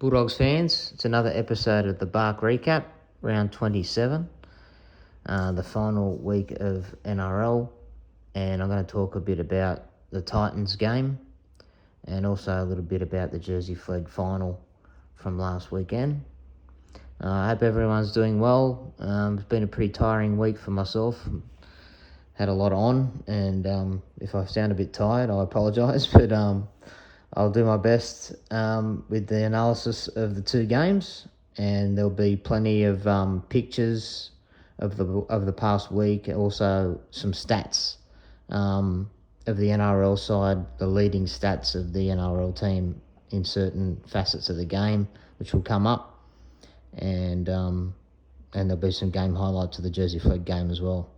Bulldogs fans, it's another episode of the Bark Recap, round 27, the final week of NRL, and I'm going to talk a bit about the Titans game and also a little bit about the Jersey Flegg final from last weekend. I hope everyone's doing well. It's been a pretty tiring week for myself. Had a lot on, and if I sound a bit tired, I apologise, but I'll do my best with the analysis of the two games, and there'll be plenty of pictures of the past week, also some stats of the NRL side, the leading stats of the NRL team in certain facets of the game, which will come up, and there'll be some game highlights of the Jersey Flegg game as well.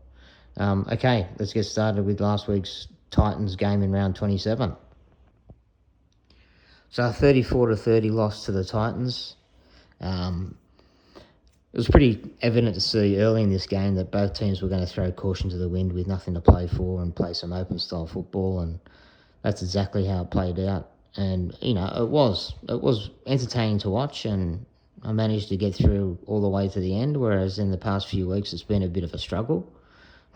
Okay, let's get started with last week's Titans game in round 27. So a 34-30 loss to the Titans. It was pretty evident to see early in this game that both teams were going to throw caution to the wind with nothing to play for and play some open style football, and that's exactly how it played out. And it was entertaining to watch, and I managed to get through all the way to the end. Whereas in the past few weeks, it's been a bit of a struggle.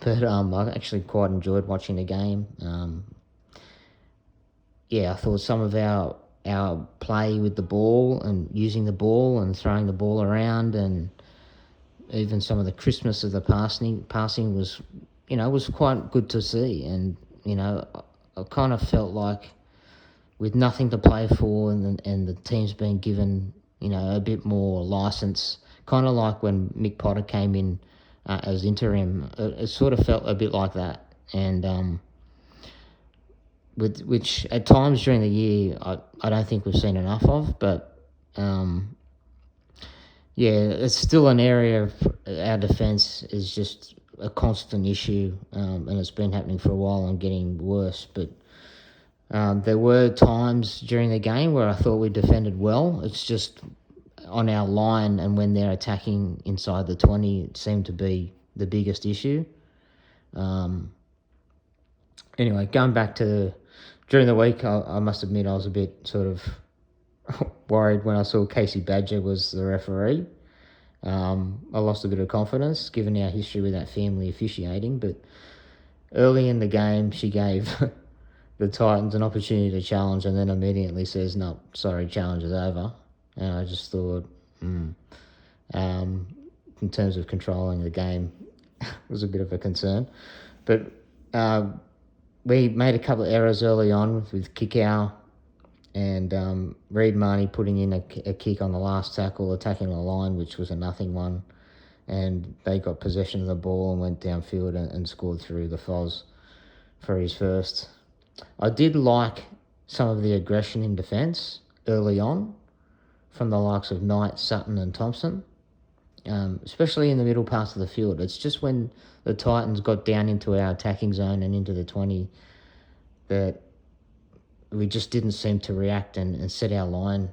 But I actually quite enjoyed watching the game. I thought some of our play with the ball and using the ball and throwing the ball around, and even some of the crispness of the passing was quite good to see. And I kind of felt like with nothing to play for and the team's been given a bit more license, kind of like when Mick Potter came in as interim, it sort of felt a bit like that. And which at times during the year I don't think we've seen enough of, but it's still an area of our defence is just a constant issue, and it's been happening for a while and getting worse. But there were times during the game where I thought we defended well. It's just on our line, and when they're attacking inside the 20, it seemed to be the biggest issue. Anyway, going back to during the week, I must admit I was a bit sort of worried when I saw Casey Badger was the referee. I lost a bit of confidence given our history with that family officiating, but early in the game she gave the Titans an opportunity to challenge and then immediately says, "No, sorry, challenge is over." And I just thought, in terms of controlling the game, was a bit of a concern. But we made a couple of errors early on with Kikau and Reid Marnie putting in a kick on the last tackle, attacking the line, which was a nothing one. And they got possession of the ball and went downfield and scored through the Foz for his first. I did like some of the aggression in defence early on from the likes of Knight, Sutton and Thompson, especially in the middle parts of the field. It's just when the Titans got down into our attacking zone and into the 20 that we just didn't seem to react and set our line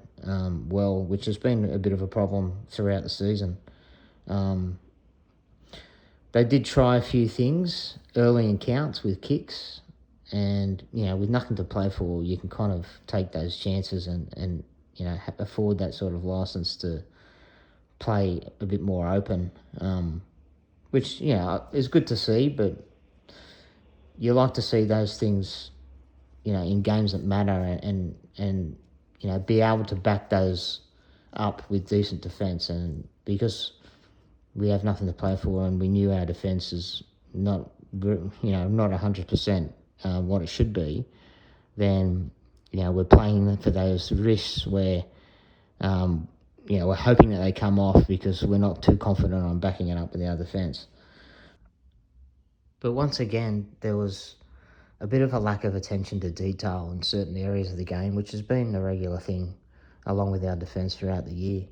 well, which has been a bit of a problem throughout the season. They did try a few things early in counts with kicks, and with nothing to play for, you can kind of take those chances and afford that sort of license to play a bit more open, which is good to see. But you like to see those things in games that matter, and be able to back those up with decent defence. And because we have nothing to play for and we knew our defence is not 100% what it should be, then we're playing for those risks where we're hoping that they come off because we're not too confident on backing it up with our defence. But once again, there was a bit of a lack of attention to detail in certain areas of the game, which has been a regular thing along with our defence throughout the year.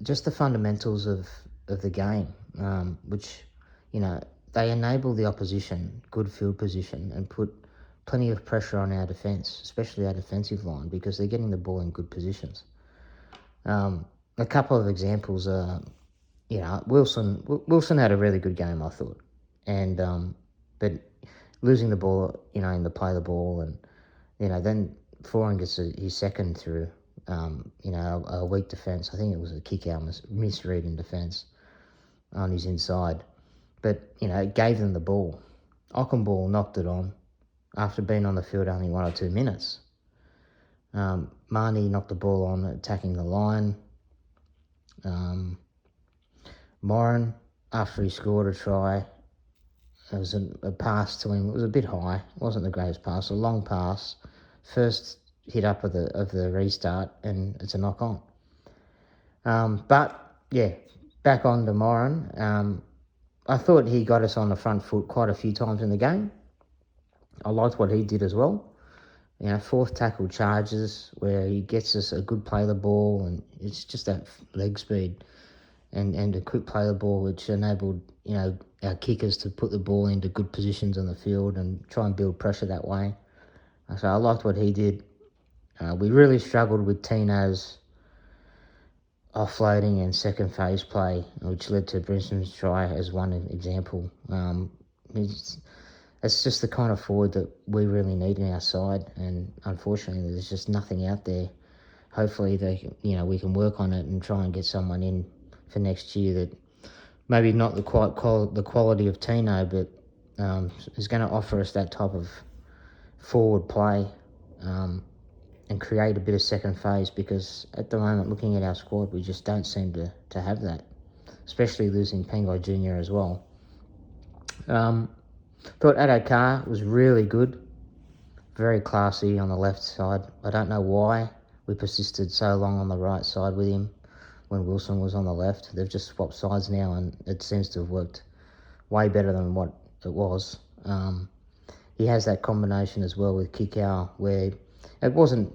Just the fundamentals of the game, which, they enable the opposition, good field position, and put plenty of pressure on our defence, especially our defensive line, because they're getting the ball in good positions. A couple of examples are, Wilson had a really good game, I thought, and but losing the ball, in the play the ball, and then Foran gets his second through, a weak defence. I think it was a kick-out misread in defence on his inside. But, it gave them the ball. Ockenball knocked it on after being on the field only 1 or 2 minutes. Marnie knocked the ball on attacking the line. Moran, after he scored a try, it was a pass to him. It was a bit high. It wasn't the greatest pass. A long pass. First hit up of the restart, and it's a knock on. But yeah, back on to Moran. I thought he got us on the front foot quite a few times in the game. I liked what he did as well. Fourth tackle charges where he gets us a good play of the ball, and it's just that leg speed and a quick play of the ball which enabled our kickers to put the ball into good positions on the field and try and build pressure that way. So I liked what he did. We really struggled with Tino's offloading and second phase play, which led to Brinson's try as one example. It's just the kind of forward that we really need in our side, and unfortunately there's just nothing out there. Hopefully we can work on it and try and get someone in for next year that maybe not the quality of Tino, but is going to offer us that type of forward play and create a bit of second phase, because at the moment, looking at our squad, we just don't seem to have that, especially losing Pangai Jr. as well. Thought Adokar was really good, very classy on the left side. I don't know why we persisted so long on the right side with him when Wilson was on the left. They've just swapped sides now, and it seems to have worked way better than what it was. He has that combination as well with Kikau, where it wasn't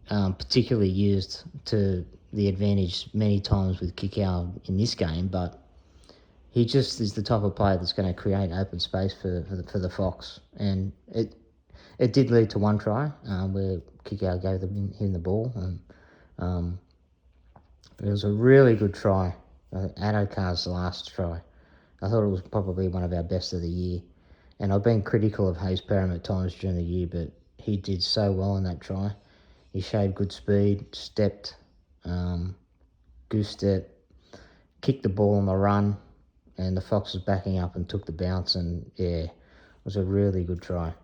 particularly used to the advantage many times with Kikau in this game, but he just is the type of player that's going to create open space for the Fox. And it did lead to one try where Kikau gave him the ball. And it was a really good try, Adokar's last try. I thought it was probably one of our best of the year. And I've been critical of Hayes Perham at times during the year, but he did so well in that try. He showed good speed, stepped, goose step, kicked the ball on the run, and the Fox was backing up and took the bounce, and yeah, it was a really good try.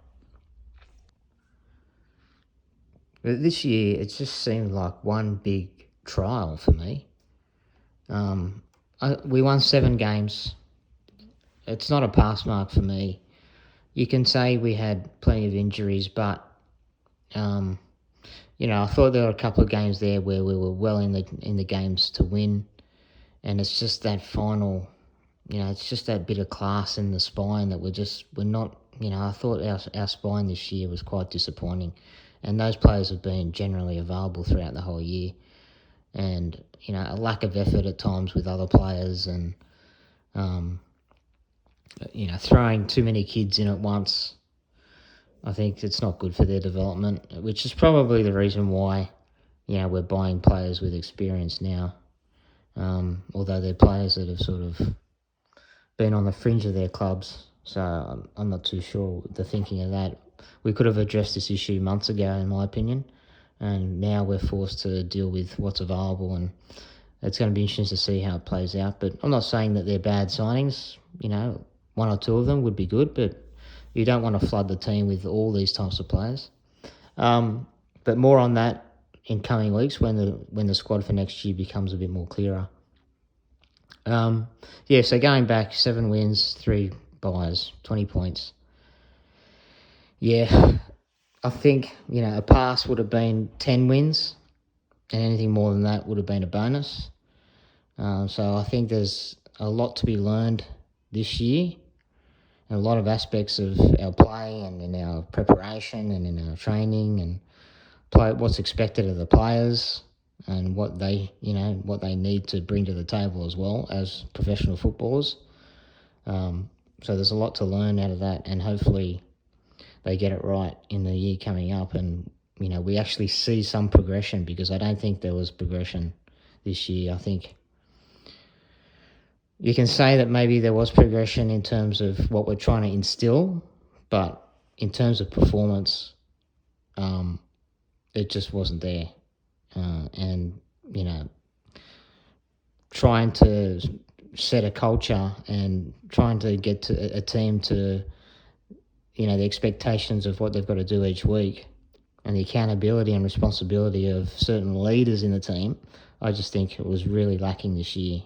But this year, it just seemed like one big trial for me. We won 7 games. It's not a pass mark for me. You can say we had plenty of injuries, but I thought there were a couple of games there where we were well in the games to win, and it's just that final. It's just that bit of class in the spine that we're not. I thought our spine this year was quite disappointing, and those players have been generally available throughout the whole year, and a lack of effort at times with other players, and throwing too many kids in at once. I think it's not good for their development, which is probably the reason why, we're buying players with experience now. Although they're players that have sort of been on the fringe of their clubs, so I'm not too sure the thinking of that. We could have addressed this issue months ago, in my opinion, and now we're forced to deal with what's available, and it's going to be interesting to see how it plays out. But I'm not saying that they're bad signings. 1 or 2 of them would be good, but you don't want to flood the team with all these types of players. But more on that in coming weeks when the squad for next year becomes a bit more clearer. So going back, 7 wins, 3 buys, 20 points. Yeah, I think, a pass would have been 10 wins, and anything more than that would have been a bonus. So I think there's a lot to be learned this year, and a lot of aspects of our play and in our preparation and in our training and what's expected of the players and what they need to bring to the table as well as professional footballers. So there's a lot to learn out of that, and hopefully they get it right in the year coming up, and we actually see some progression, because I don't think there was progression this year. I think you can say that maybe there was progression in terms of what we're trying to instill, but in terms of performance, it just wasn't there. and, you know, trying to set a culture and trying to get to a team to, you know, the expectations of what they've got to do each week and the accountability and responsibility of certain leaders in the team, I just think it was really lacking this year,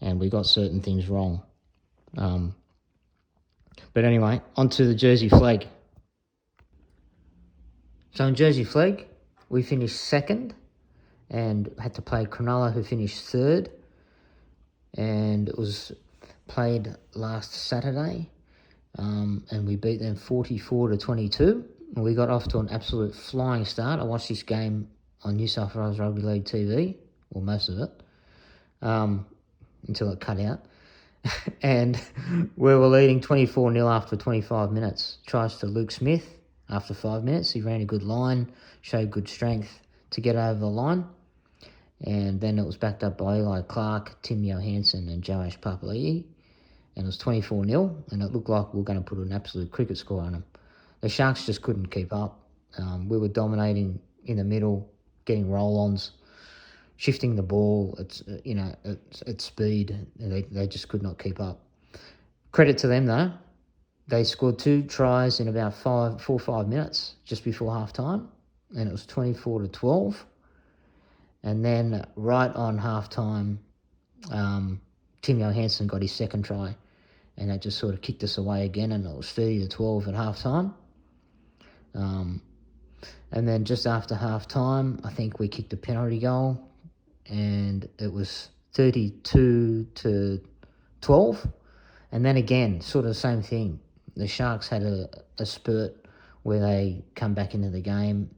and we got certain things wrong. But anyway, on to the Jersey Flegg. So in Jersey Flegg, we finished second and had to play Cronulla, who finished third. And it was played last Saturday, and we beat them 44-22. And we got off to an absolute flying start. I watched this game on New South Wales Rugby League TV, or most of it, until it cut out. And we were leading 24-0 after 25 minutes. Tries to Luke Smith after 5 minutes. He ran a good line, showed good strength to get over the line. And then it was backed up by Eli Clark, Tim Johansson and Joash Papali'i. And it was 24-0, and it looked like we were going to put an absolute cricket score on them. The Sharks just couldn't keep up. We were dominating in the middle, getting roll-ons, shifting the ball at speed. They just could not keep up. Credit to them, though. They scored 2 tries in about 4 or 5 minutes just before half-time, and it was 24-12. And then right on half-time, Tim Johansson got his second try, and that just sort of kicked us away again, and it was 30-12 at half-time. And then just after half-time, I think we kicked a penalty goal, and it was 32-12. And then again, sort of the same thing. The Sharks had a spurt where they come back into the game,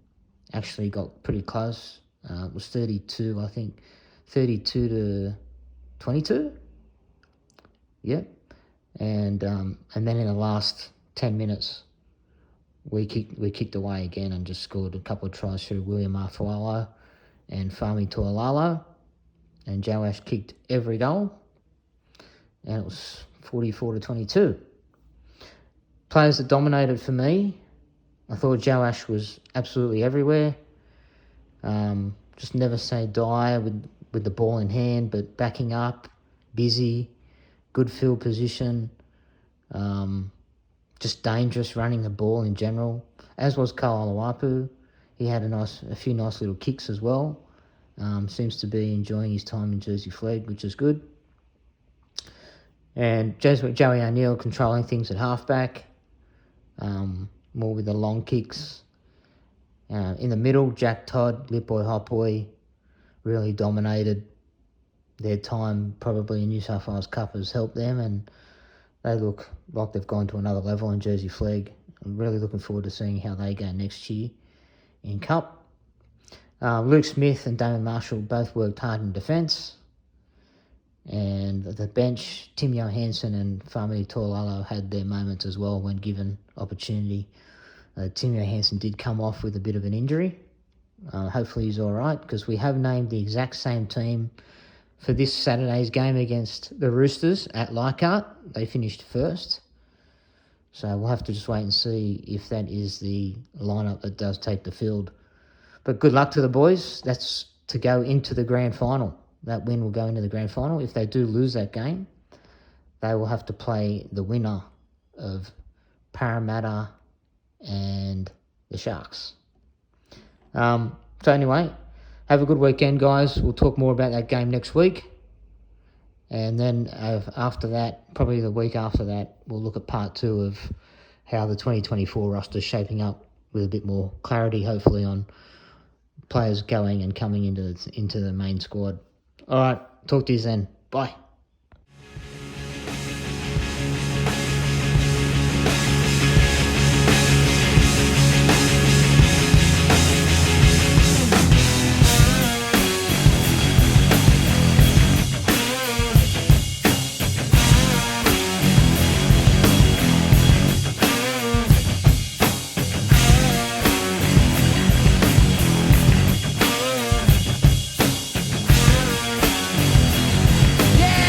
actually got pretty close. It was 32, I think, 32-22. Yep. And then in the last 10 minutes, we kicked away again and just scored a couple of tries through William Afualo and Fami Tuolalo, and Joash kicked every goal, and it was 44-22. Players that dominated for me, I thought Joash was absolutely everywhere. Just never say die with the ball in hand, but backing up, busy, good field position, just dangerous running the ball in general, as was Ka'alawapu. He had a few nice little kicks as well. Seems to be enjoying his time in Jersey Flegg, which is good. And Joey O'Neill controlling things at halfback, more with the long kicks. In the middle, Jack Todd, Lipboy Hopboy really dominated. Their time probably in New South Wales Cup has helped them, and they look like they've gone to another level in Jersey Flegg. I'm really looking forward to seeing how they go next year in Cup. Luke Smith and Damon Marshall both worked hard in defence. And at the bench, Tim Johansson and Fami Tuolalo had their moments as well when given opportunity. Tim Johansson did come off with a bit of an injury. Hopefully he's all right, because we have named the exact same team for this Saturday's game against the Roosters at Leichhardt. They finished first. So we'll have to just wait and see if that is the lineup that does take the field. But good luck to the boys. That's to go into the grand final. That win will go into the grand final. If they do lose that game, they will have to play the winner of Parramatta and the Sharks. So anyway, have a good weekend, guys. We'll talk more about that game next week. And then after that, probably the week after that, we'll look at part 2 of how the 2024 roster is shaping up with a bit more clarity, hopefully, on players going and coming into the main squad. All right, talk to you then. Bye. Yeah!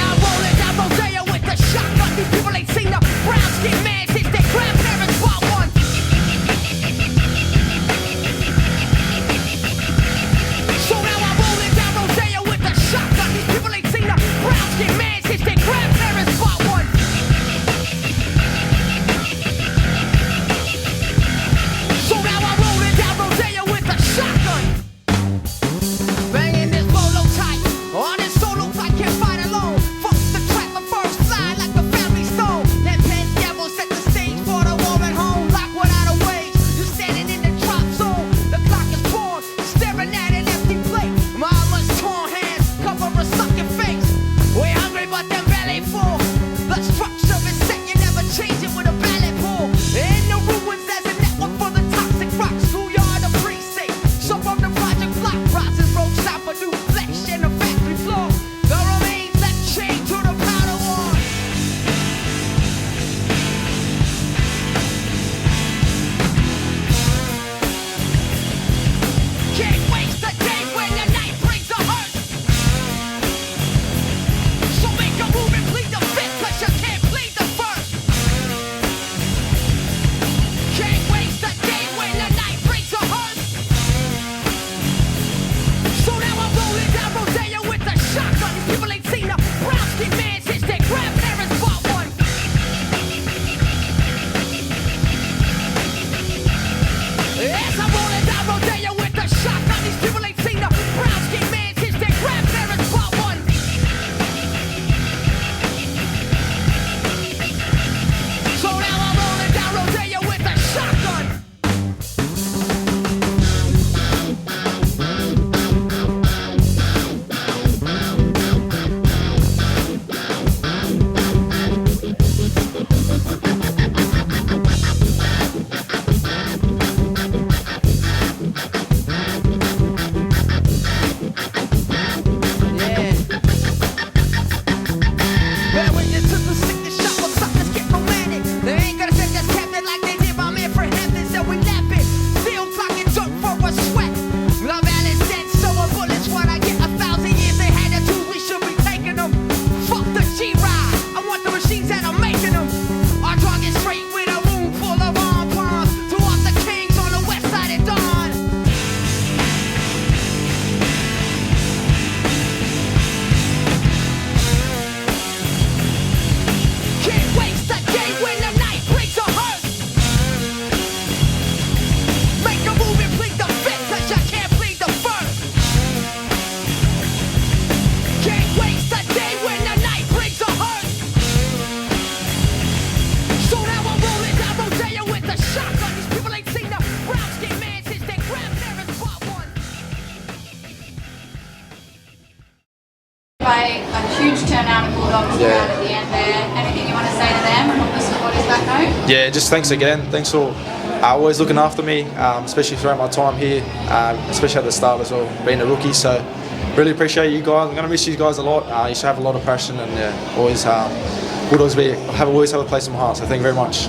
pay for. The structure is set, you never change it with a ballot ball. In the ruins, there's a network for the toxic rocks. Schoolyard, a precinct. So from the project block, process road shop, a new flesh and a factory floor. The remains that chain to the powder wall. Can't waste the day when the night brings a hurt. So make a move and plead the fifth, cause you can't plead the first. Can't waste the day when the night brings a hurt. So now I'm rolling down Rodeo with the shotgun. These people ain't seen a brown skin man since their grandparents bought one. Yes, I'm rolling down Rodeo with the shotgun. These people ain't seen a brown skin man since their grandparents bought one. So now I'm rolling down Rodeo with the shotgun. Yeah. Well, when you took the sickness shot, what's up? Let's get romantic. They ain't gonna send us captain like they did my man for heaven. So we lap it. Still talking dirt for a sweat. Love Alice said, so a bullets when I get 1,000 years. They had it too, we should be taking them. Fuck the G-Ride. I want the machines that are making them. Our target straight with a room full of arm bombs. To all the kings on the west side of dawn. Can't waste the day when the night brings a hurt. Make a move and plead the fifth, cause you can't plead the first. Can't waste the day when the night brings a hurt. So now I'm rolling down Rodeo with the shotgun. These people ain't seen a brown skin man since their grandparents bought one. By a huge turnout of Bulldogs crowd at the end there. Anything you want to say to them and what the supporters back home? Yeah, just thanks again. Thanks for always looking after me, especially throughout my time here, especially at the start as well, being a rookie. So really appreciate you guys. I'm going to miss you guys a lot. You should have a lot of passion and always Bulldogs always have a place in my heart. So thank you very much.